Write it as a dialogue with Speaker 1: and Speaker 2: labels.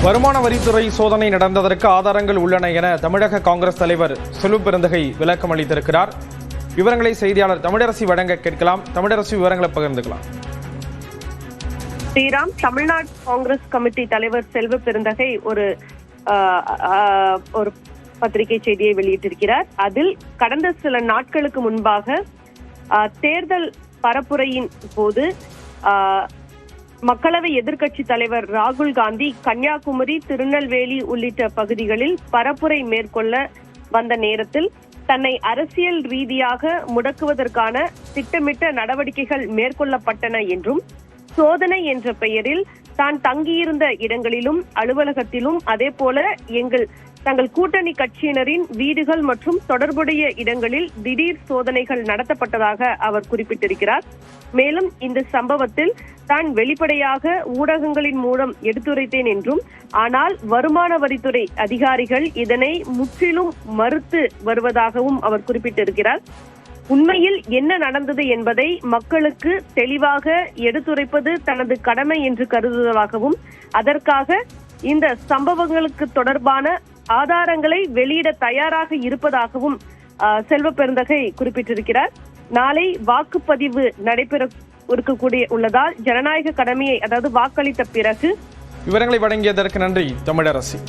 Speaker 1: வருமான வரித்துறை சோதனை நடந்ததற்கு ஆதாரங்கள் உள்ளன என தமிழக காங்கிரஸ் தலைவர் செல்வ பெருந்தகை விளக்கம் அளித்திருக்கிறார். விவரங்களை செய்தியாளர் தமிழரசி வழங்க கேட்கலாம். தமிழரசி, விவரங்களை பகிர்ந்துக்கலாம்.
Speaker 2: ஸ்ரீராம், தமிழ்நாடு காங்கிரஸ் கமிட்டி தலைவர் செல்வ பெருந்தகை ஒரு பத்திரிகை செய்தியை வெளியிட்டிருக்கிறார். அதில் கடந்த சில நாட்களுக்கு முன்பாக தேர்தல் பரப்புரையின் போது மக்களவை எதிர்க்கட்சி தலைவர் ராகுல் காந்தி கன்னியாகுமரி, திருநெல்வேலி உள்ளிட்ட பகுதிகளில் பரப்புரை மேற்கொள்ள வந்த நேரத்தில் தன்னை அரசியல் ரீதியாக முடக்குவதற்கான திட்டமிட்ட நடவடிக்கைகள் மேற்கொள்ளப்பட்டன என்றும், சோதனை என்ற பெயரில் தான் தங்கியிருந்த இடங்களிலும் அலுவலகத்திலும் அதே போல தங்கள் கூட்டணி கட்சியினரின் வீடுகள் மற்றும் தொடர்புடைய இடங்களில் திடீர் சோதனைகள் நடத்தப்பட்டதாக அவர் குறிப்பிட்டிருக்கிறார். மேலும் இந்த சம்பவத்தில் தான் வெளிப்படையாக ஊடகங்களின் மூலம் எடுத்துரைத்தேன் என்றும், ஆனால் வருமான வரித்துறை அதிகாரிகள் இதனை முற்றிலும் மறுத்து வருவதாகவும் அவர் குறிப்பிட்டிருக்கிறார். உண்மையில் என்ன நடந்தது என்பதை மக்களுக்கு தெளிவாக எடுத்துரைப்பது தனது கடமை என்று கருதுவதாகவும், அதற்காக இந்த சம்பவங்களுக்கு தொடர்பான ஆதாரங்களை வெளியிட தயாராக இருப்பதாகவும் செல்வ பெருந்தகை குறிப்பிட்டிருக்கிறார். நாளை வாக்குப்பதிவு நடைபெற உள்ளதால் ஜனநாயக கடமையை, அதாவது வாக்களித்த பிறகு
Speaker 1: விவரங்களை வழங்கியதற்கு நன்றி தமிழரசி.